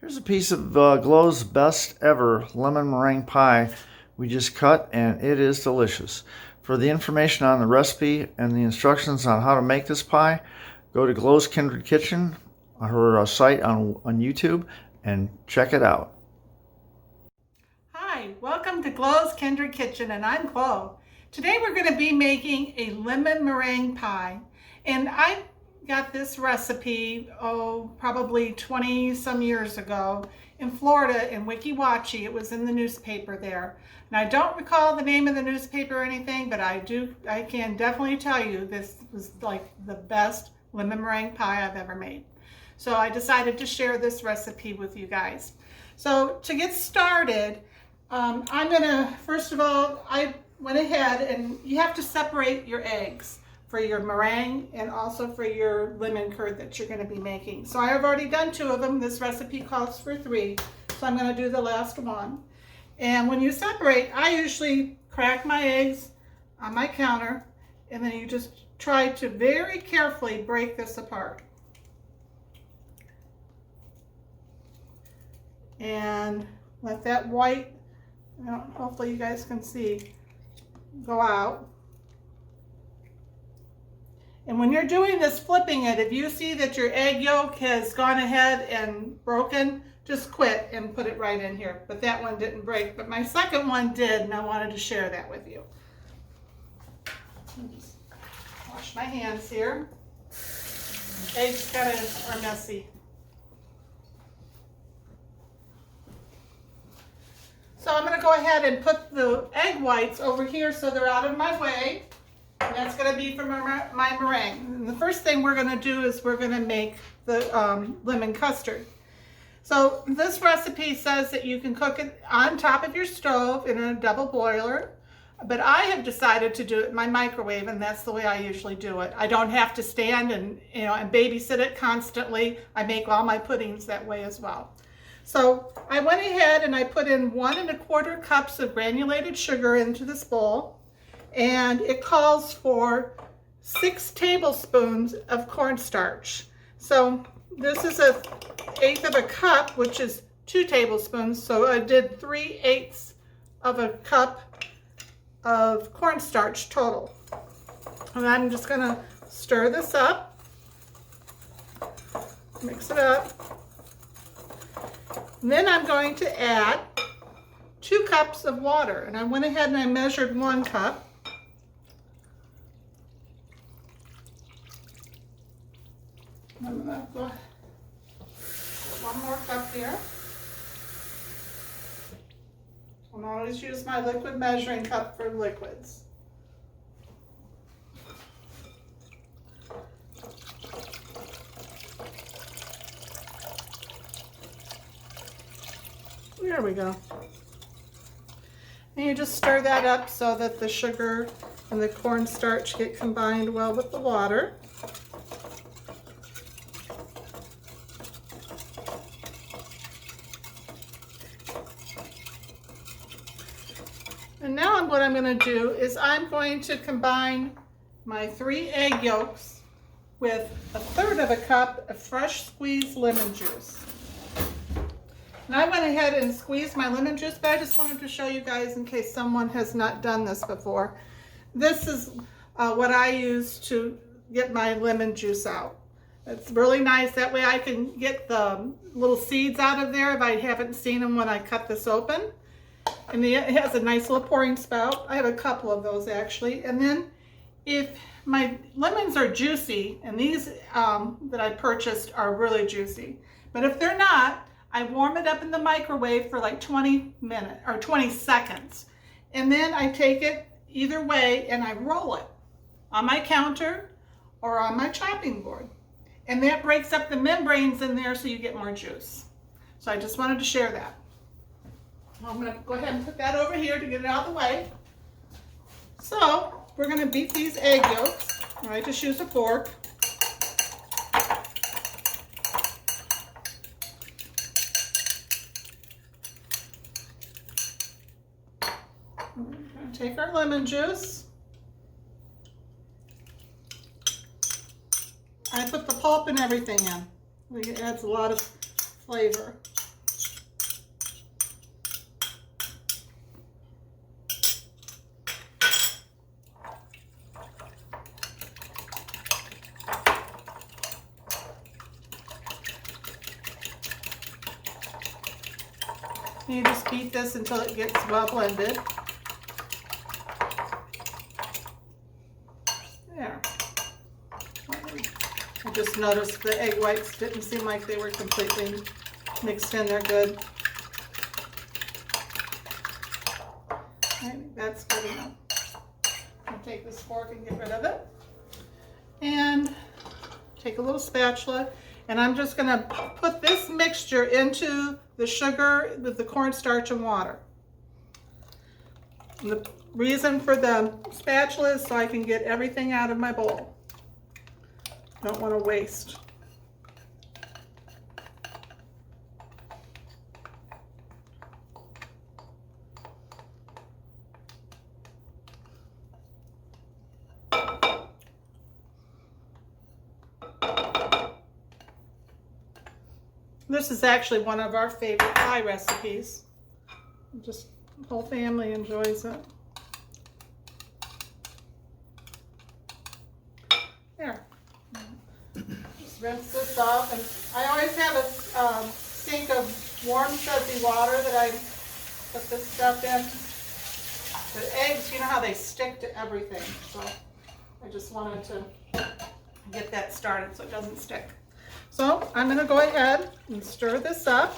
Here's a piece of Glow's best ever lemon meringue pie we just cut, and it is delicious. For the information on the recipe and the instructions on how to make this pie, go to Glow's Kindred Kitchen, her site on YouTube, and check it out. Hi, welcome to Glow's Kindred Kitchen, and I'm Glow. Today we're going to be making a lemon meringue pie, and I got this recipe, probably 20 some years ago in Florida in Weeki Wachee. It was in the newspaper there. And I don't recall the name of the newspaper or anything, but I can definitely tell you this was like the best lemon meringue pie I've ever made. So I decided to share this recipe with you guys. So to get started, I'm gonna, first of all, I went ahead and you have to separate your eggs for your meringue and also for your lemon curd that you're going to be making. So I have already done 2 of them. This recipe calls for 3, so I'm going to do the last one. And when you separate, I usually crack my eggs on my counter, and then you just try to very carefully break this apart. And let that white, hopefully you guys can see, go out. And when you're doing this, flipping it, if you see that your egg yolk has gone ahead and broken, just quit and put it right in here. But that one didn't break, but my second one did, and I wanted to share that with you. Just wash my hands here. Eggs are messy. So I'm going to go ahead and put the egg whites over here so they're out of my way. And that's going to be for my meringue. And the first thing we're going to do is we're going to make the lemon custard. So this recipe says that you can cook it on top of your stove in a double boiler, but I have decided to do it in my microwave, and that's the way I usually do it. I don't have to stand and babysit it constantly. I make all my puddings that way as well. So I went ahead and I put in 1 1/4 cups of granulated sugar into this bowl. And it calls for 6 tablespoons of cornstarch. So this is 1/8 of a cup, which is 2 tablespoons. So I did 3/8 of a cup of cornstarch total. And I'm just gonna stir this up, mix it up. And then I'm going to add 2 cups of water. And I went ahead and I measured 1 cup. I'm going to go 1 more cup here. I'll always use my liquid measuring cup for liquids. There we go. And you just stir that up so that the sugar and the cornstarch get combined well with the water. And now what I'm going to do is I'm going to combine my 3 egg yolks with 1/3 of a cup of fresh squeezed lemon juice. And I went ahead and squeezed my lemon juice, but I just wanted to show you guys in case someone has not done this before. This is what I use to get my lemon juice out. It's really nice. That way I can get the little seeds out of there if I haven't seen them when I cut this open. And it has a nice little pouring spout. I have a couple of those actually. And then if my lemons are juicy, and these that I purchased are really juicy, but if they're not, I warm it up in the microwave for like 20 minutes or 20 seconds. And then I take it either way and I roll it on my counter or on my chopping board. And that breaks up the membranes in there so you get more juice. So I just wanted to share that. I'm going to go ahead and put that over here to get it out of the way. So we're going to beat these egg yolks. I just use a fork. We're going to take our lemon juice. I put the pulp and everything in. It adds a lot of flavor. You just beat this until it gets well blended. There. I just noticed the egg whites didn't seem like they were completely mixed in there good. I think that's good enough. I'll take this fork and get rid of it. And take a little spatula, and I'm just going to put this mixture into the sugar with the cornstarch and water. And the reason for the spatula is so I can get everything out of my bowl. Don't want to waste. This is actually one of our favorite pie recipes. Just the whole family enjoys it. There. Just rinse this off, and I always have a sink of warm sudsy water that I put this stuff in. The eggs, you know how they stick to everything, so I just wanted to get that started so it doesn't stick. So I'm going to go ahead and stir this up.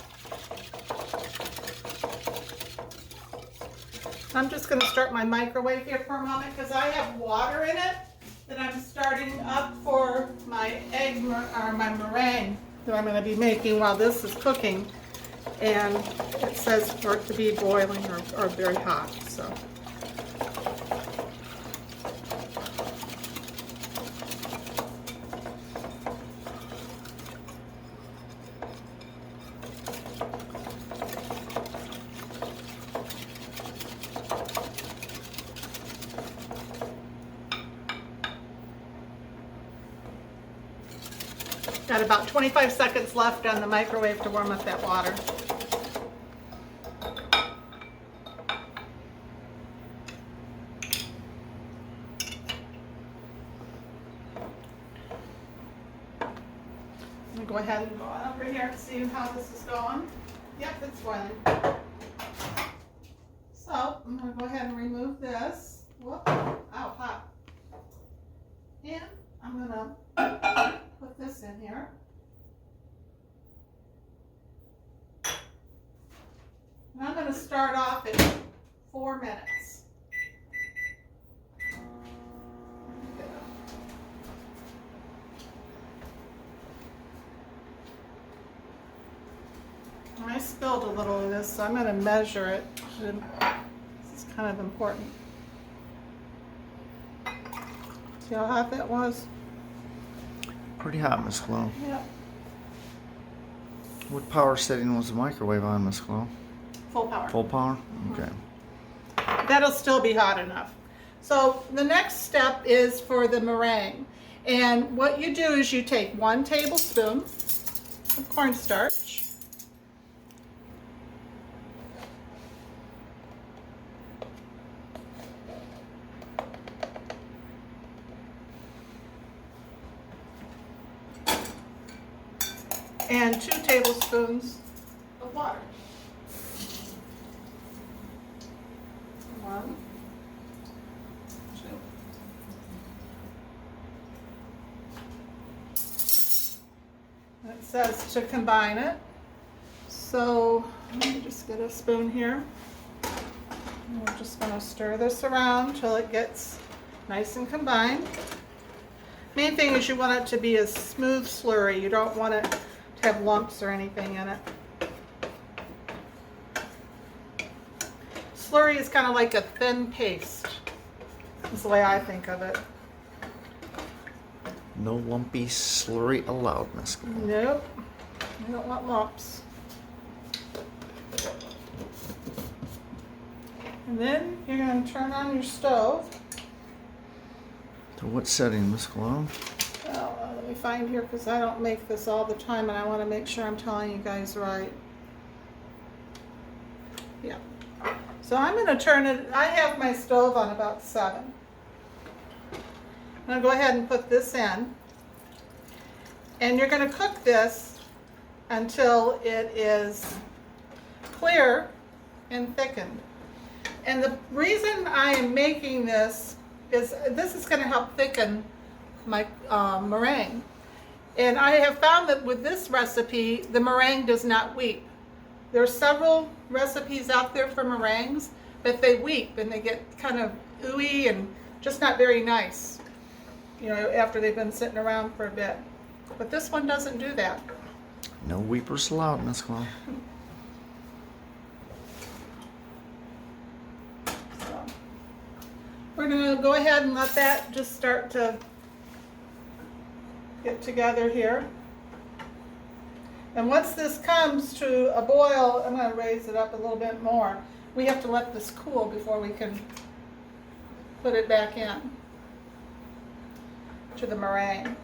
I'm just going to start my microwave here for a moment because I have water in it that I'm starting up for my egg or my meringue that I'm going to be making while this is cooking. And it says for it to be boiling or very hot. So. Got about 25 seconds left on the microwave to warm up that water. I'm going to go ahead and go on over here and see how this is going. Yep, it's boiling. So I'm going to go ahead and remove this. Whoop, ow, hot. And I'm going to put this in here. And I'm going to start off at 4 minutes. I spilled a little of this, so I'm going to measure it. This is kind of important. See how hot that was? Pretty hot, Miss Glow. Yep. What power setting was the microwave on, Miss Glow? Full power. Full power? Okay. That'll still be hot enough. So the next step is for the meringue. And what you do is you take 1 tablespoon of cornstarch. And 2 tablespoons of water. 1, 2. It says to combine it. So let me just get a spoon here. And we're just going to stir this around until it gets nice and combined. Main thing is you want it to be a smooth slurry. You don't want it to have lumps or anything in it. Slurry is kind of like a thin paste. That's the way I think of it. No lumpy slurry allowed, Miss Glow. Nope. I don't want lumps. And then you're going to turn on your stove. To what setting, Miss Glow? Well, let me find here because I don't make this all the time and I want to make sure I'm telling you guys right. Yeah. So I'm going to turn it, I have my stove on about 7. I'm going to go ahead and put this in. And you're going to cook this until it is clear and thickened. And the reason I am making this is going to help thicken my meringue. And I have found that with this recipe, the meringue does not weep. There are several recipes out there for meringues, but they weep and they get kind of ooey and just not very nice, you know, after they've been sitting around for a bit. But this one doesn't do that. No weepers allowed, Miss Chloe. So, we're going to go ahead and let that just start to get together here. And once this comes to a boil, I'm going to raise it up a little bit more. We have to let this cool before we can put it back in to the meringue.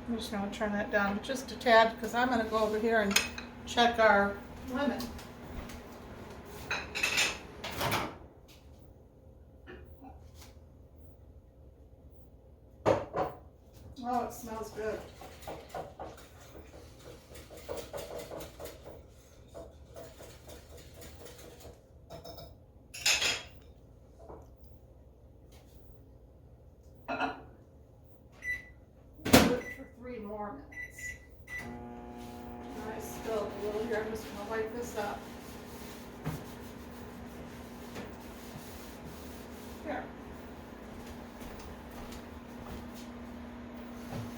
I'm just going to turn that down just a tad because I'm going to go over here and check our lemon. Oh, it smells good. Do it for 3 more minutes. I spilled a little here. I'm just going to wipe this up. Here.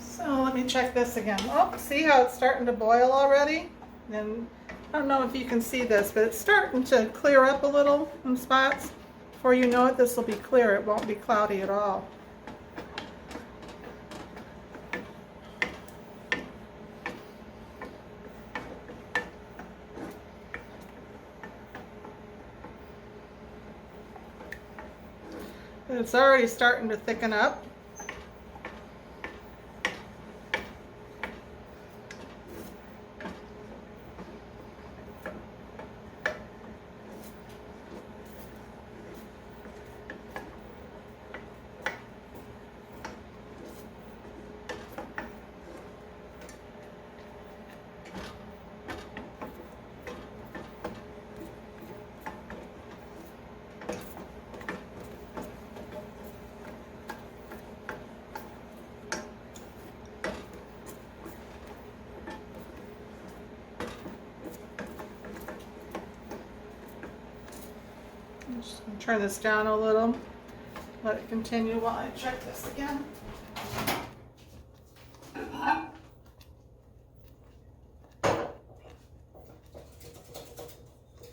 So let me check this again. Oh, see how it's starting to boil already? And I don't know if you can see this, but it's starting to clear up a little in spots. Before you know it, this will be clear. It won't be cloudy at all. And it's already starting to thicken up. I'm just going to turn this down a little, let it continue while I check this again.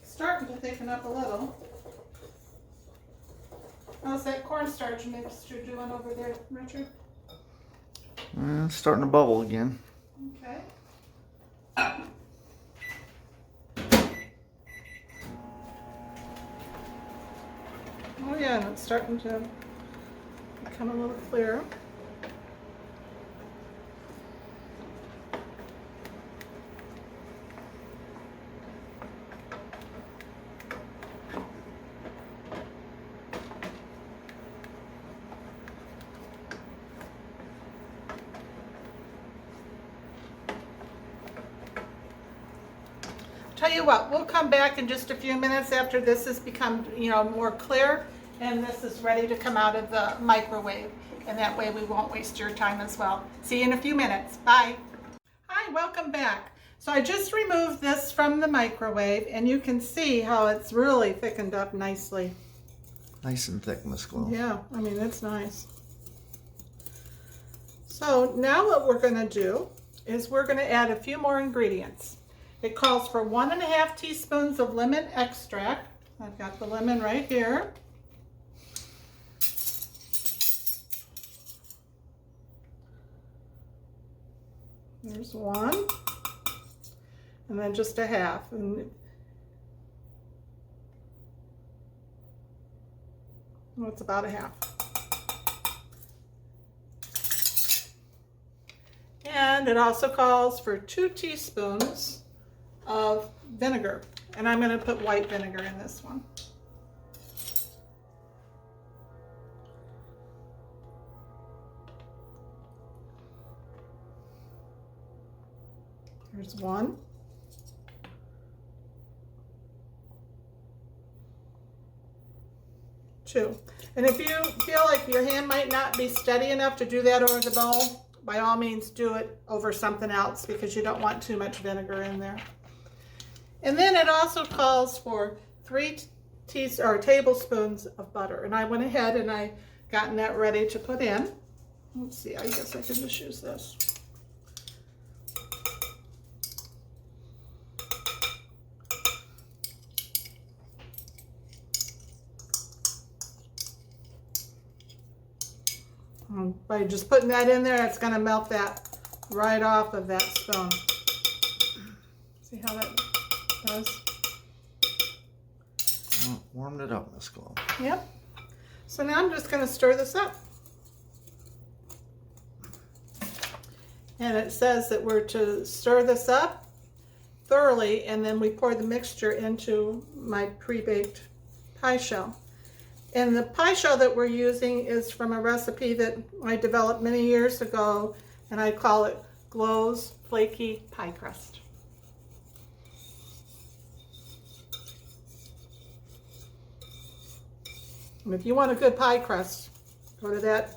Starting to thicken up a little. How's that cornstarch mixture doing over there, Richard? It's starting to bubble again. Okay. Oh yeah, and it's starting to become a little clearer. Tell you what, we'll come back in just a few minutes after this has become, you know, more clear and this is ready to come out of the microwave. And that way we won't waste your time as well. See you in a few minutes. Bye. Hi, welcome back. So I just removed this from the microwave and you can see how it's really thickened up nicely. Nice and thick, Miss Chloe. Yeah, I mean, it's nice. So now what we're going to do is we're going to add a few more ingredients. It calls for 1.5 teaspoons of lemon extract. I've got the lemon right here. There's 1. And then just a half. And well, it's about a half. And it also calls for 2 teaspoons of vinegar. And I'm going to put white vinegar in this one. There's one. Two. And if you feel like your hand might not be steady enough to do that over the bowl, by all means do it over something else because you don't want too much vinegar in there. And then it also calls for 3 tablespoons of butter. And I went ahead and I gotten that ready to put in. Let's see, I guess I can just use this. By just putting that in there, it's going to melt that right off of that spoon. See how that does? Well, warmed it up, Miss Glow. Yep. So now I'm just going to stir this up. And it says that we're to stir this up thoroughly, and then we pour the mixture into my pre-baked pie shell. And the pie shell that we're using is from a recipe that I developed many years ago, and I call it Glow's Flaky Pie Crust. And if you want a good pie crust, go to that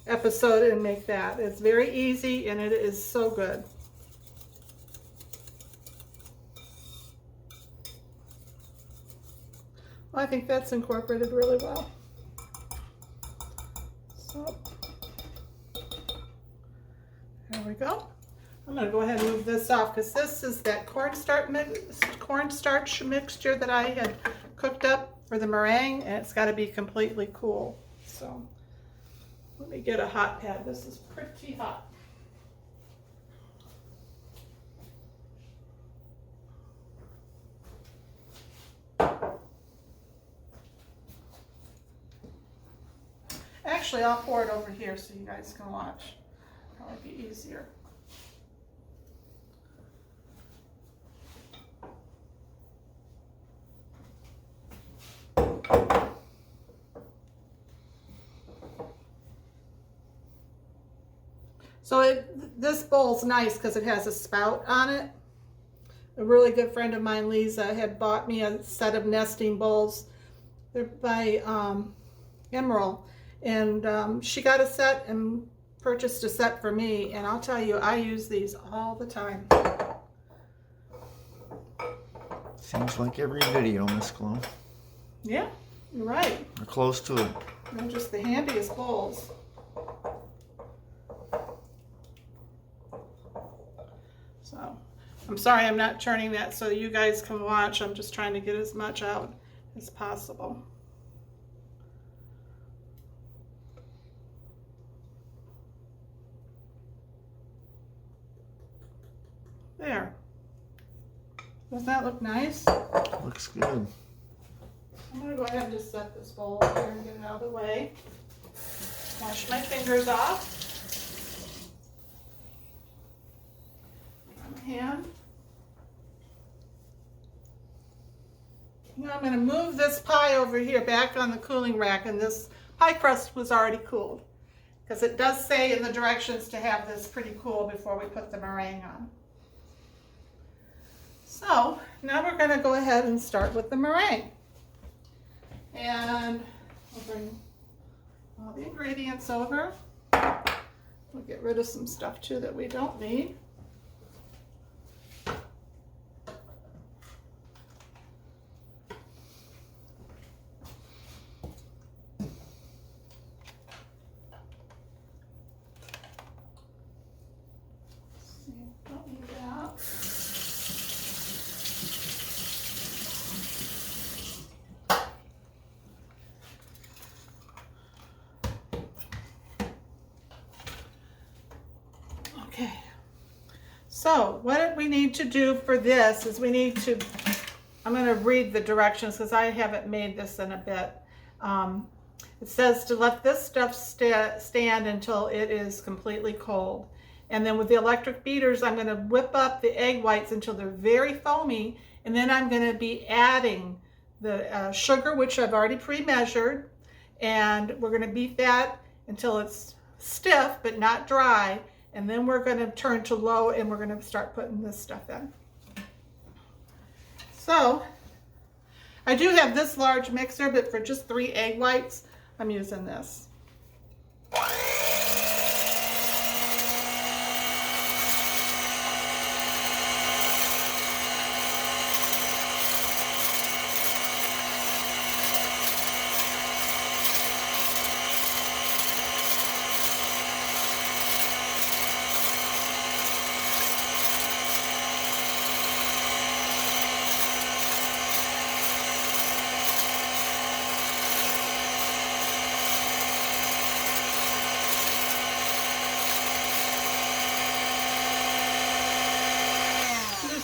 episode and make that. It's very easy and it is so good. Well, I think that's incorporated really well. So, there we go. I'm going to go ahead and move this off because this is that cornstarch mixture that I had cooked up for the meringue, and it's got to be completely cool. So, let me get a hot pad. This is pretty hot. Actually, I'll pour it over here so you guys can watch. Probably be easier. So this bowl's nice because it has a spout on it. A really good friend of mine, Lisa, had bought me a set of nesting bowls. They're by Emerald. And she got a set and purchased a set for me. And I'll tell you, I use these all the time. Seems like every video, Miss Glow. Yeah, you're right. We're close to it. They're just the handiest bowls. So, I'm sorry I'm not turning that so you guys can watch. I'm just trying to get as much out as possible. There. Doesn't that look nice? Looks good. I'm going to go ahead and just set this bowl here and get it out of the way. Wash my fingers off. On my hand. Now I'm going to move this pie over here back on the cooling rack, and this pie crust was already cooled because it does say in the directions to have this pretty cool before we put the meringue on. So now we're going to go ahead and start with the meringue. And we'll bring all the ingredients over. We'll get rid of some stuff too that we don't need. Don't need that. Okay, so what we need to do for this is we need to, I'm going to read the directions because I haven't made this in a bit. It says to let this stuff stand until it is completely cold. And then with the electric beaters, I'm going to whip up the egg whites until they're very foamy. And then I'm going to be adding the sugar, which I've already pre-measured. And we're going to beat that until it's stiff but not dry. And then we're going to turn to low and we're going to start putting this stuff in. So I do have this large mixer, but for just 3 egg whites, I'm using this.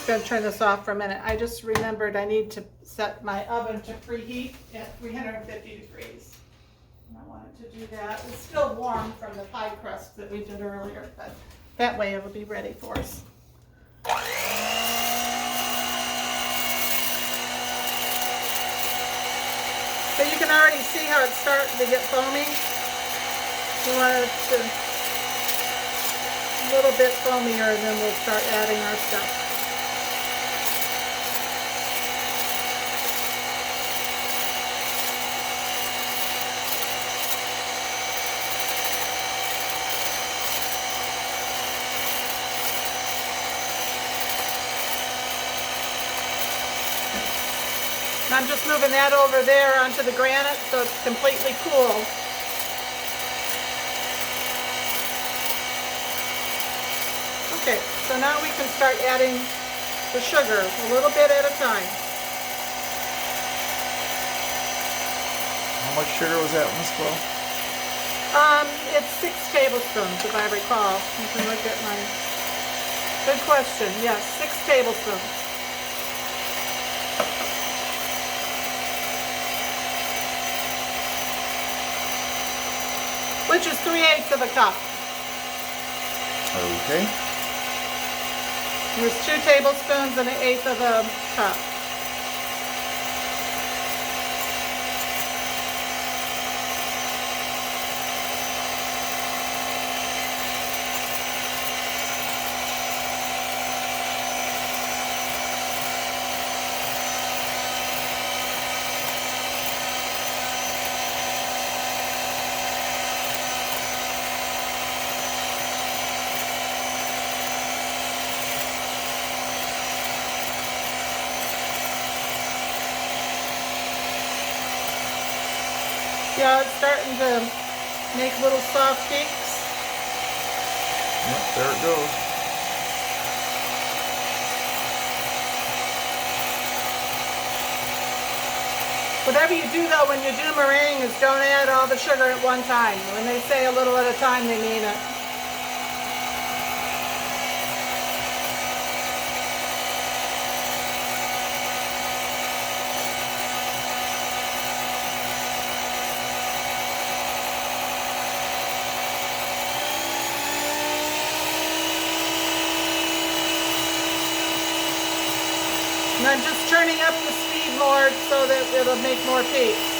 Going to turn this off for a minute. I just remembered I need to set my oven to preheat at 350 degrees. And I wanted to do that. It's still warm from the pie crust that we did earlier, but that way it'll be ready for us. So you can already see how it's starting to get foamy. We want it to a little bit foamier, and then we'll start adding our stuff. I'm just moving that over there onto the granite so it's completely cool. Okay, so now we can start adding the sugar a little bit at a time. How much sugar was that, Miss Chloe? It's 6 tablespoons if I recall. You can look at my... Good question. Yes, 6 tablespoons. Which is 3/8 of a cup. Okay. There's 2 tablespoons and 1/8 of a cup. Yeah, it's starting to make little soft peaks. Yep, there it goes. Whatever you do though when you do meringue is don't add all the sugar at one time. When they say a little at a time, they mean it. And I'm just turning up the speed more so that it'll make more peaks.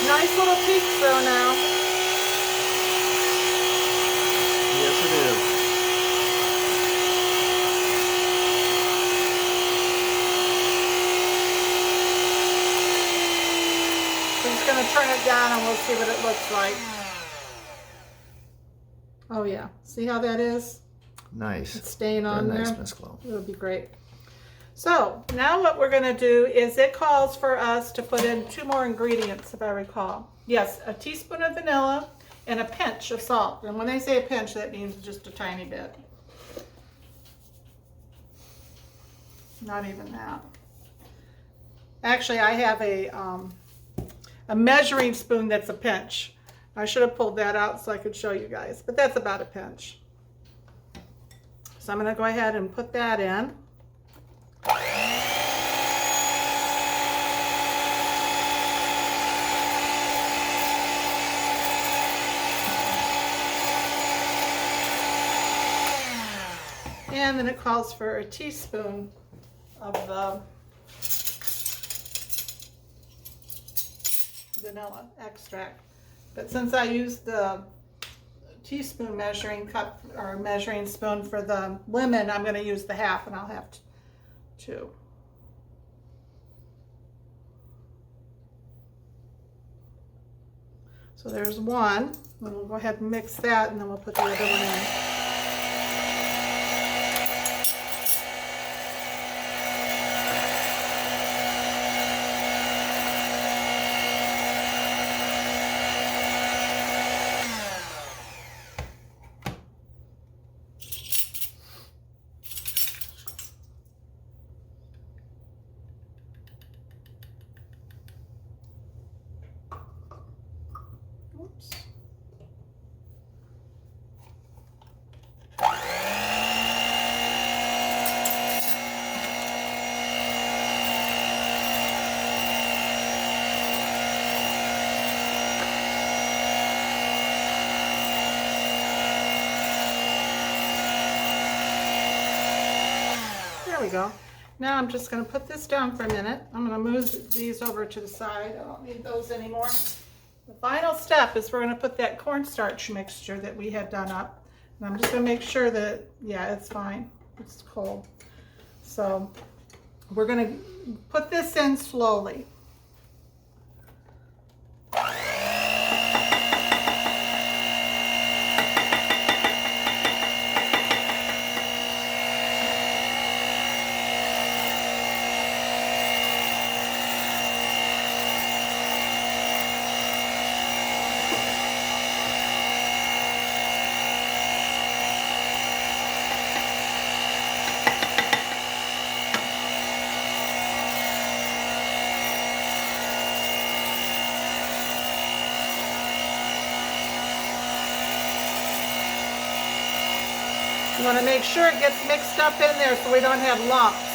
Nice little peaks though now. Yes, it is. I'm just going to turn it down and we'll see what it looks like. Oh yeah, see how that is? Nice. It's staying on there. Nice, Miss Chloe. It'll be great. So now what we're going to do is it calls for us to put in 2 more ingredients, if I recall. Yes, a teaspoon of vanilla and a pinch of salt. And when they say a pinch, that means just a tiny bit. Not even that. Actually, I have a measuring spoon that's a pinch. I should have pulled that out so I could show you guys, but that's about a pinch. So I'm going to go ahead and put that in. And then it calls for a teaspoon of the vanilla extract. But since I used the teaspoon measuring cup or measuring spoon for the lemon, I'm going to use the half, and I'll have 2. So there's 1, and we'll go ahead and mix that, and then we'll put the other one in. Oops. There we go. Now I'm just going to put this down for a minute. I'm going to move these over to the side. I don't need those anymore. The final step is we're going to put that cornstarch mixture that we had done up. And I'm just going to make sure that, yeah, it's fine. It's cold. So we're going to put this in slowly. You want to make sure it gets mixed up in there so we don't have lumps.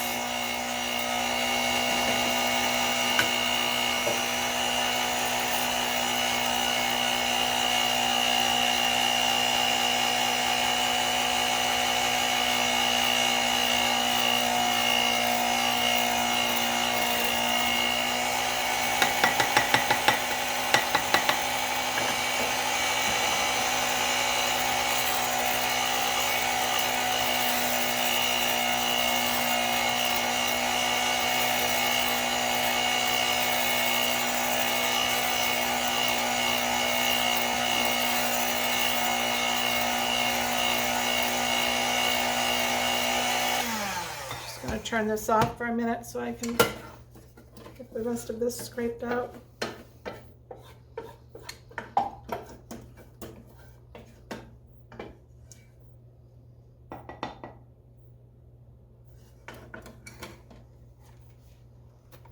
I'm going to turn this off for a minute so I can get the rest of this scraped out.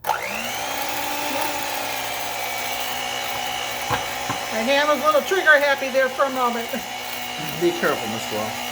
My hand was a little trigger happy there for a moment. Be careful, Miss Well.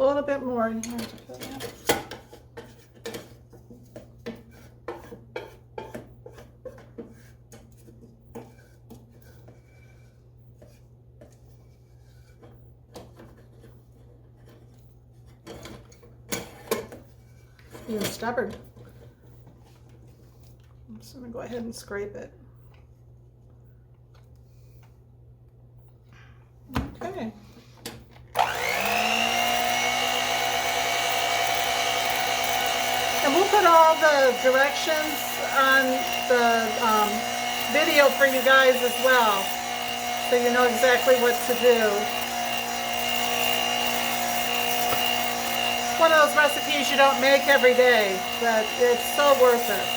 little bit more in here to put in. Even stubborn. I'm just going to go ahead and scrape it. Okay. And we'll put all the directions on the video for you guys as well, so you know exactly what to do. One of those recipes you don't make every day, but it's so worth it.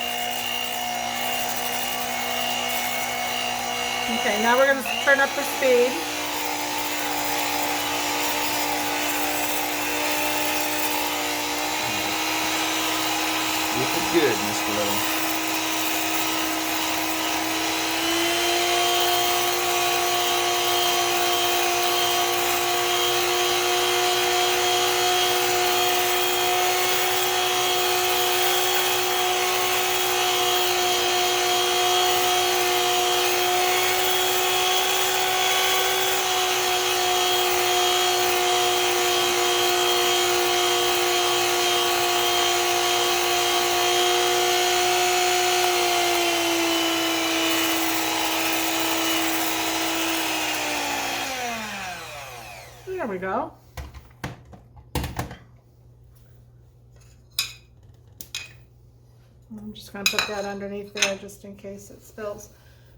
Okay, now we're going to turn up the speed. Looking good, Mr. Little. There we go. I'm just going to put that underneath there just in case it spills.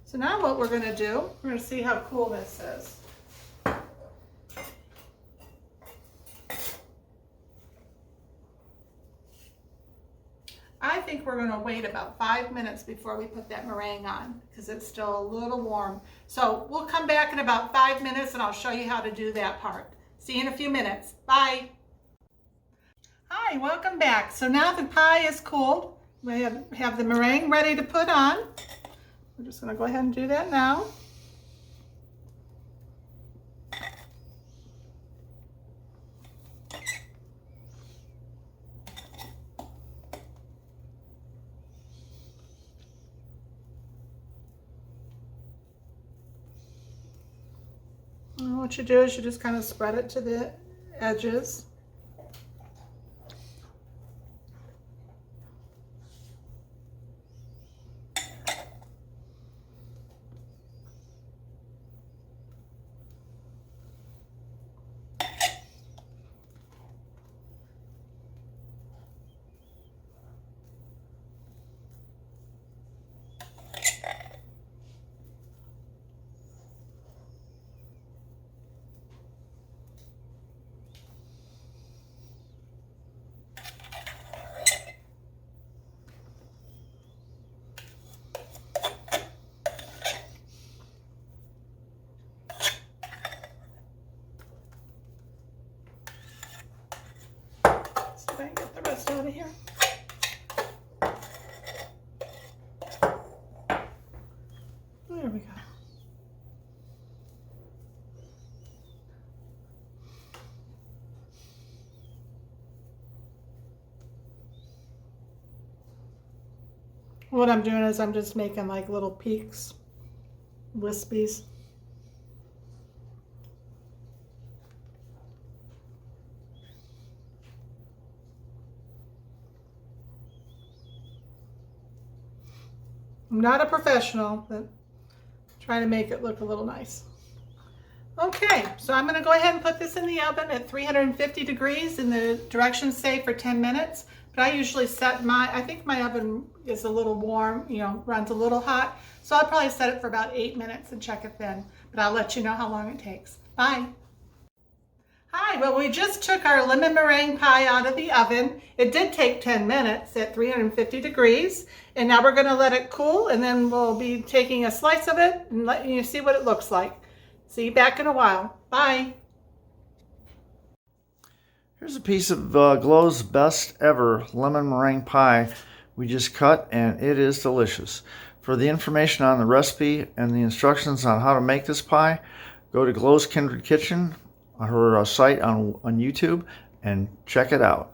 So now what we're going to do, we're going to see how cool this is. I think we're going to wait about 5 minutes before we put that meringue on because it's still a little warm. So we'll come back in about 5 minutes and I'll show you how to do that part. See you in a few minutes. Bye. Hi, welcome back. So now the pie is cooled. We have the meringue ready to put on. We're just going to go ahead and do that now. And what you do is you just kind of spread it to the edges. I can get the rest out of here. There we go. What I'm doing is I'm just making like little peaks, wispies. I'm not a professional, but trying to make it look a little nice. Okay, so I'm going to go ahead and put this in the oven at 350 degrees, and the directions say for 10 minutes. But I usually set I think my oven is a little warm, runs a little hot. So I'll probably set it for about 8 minutes and check it then. But I'll let you know how long it takes. Bye. Hi, well, we just took our lemon meringue pie out of the oven. It did take 10 minutes at 350 degrees. And now we're going to let it cool, and then we'll be taking a slice of it and letting you see what it looks like. See you back in a while. Bye. Here's a piece of Glow's best ever lemon meringue pie we just cut, and it is delicious. For the information on the recipe and the instructions on how to make this pie, go to Glow's Kindred Kitchen, her site on YouTube, and check it out.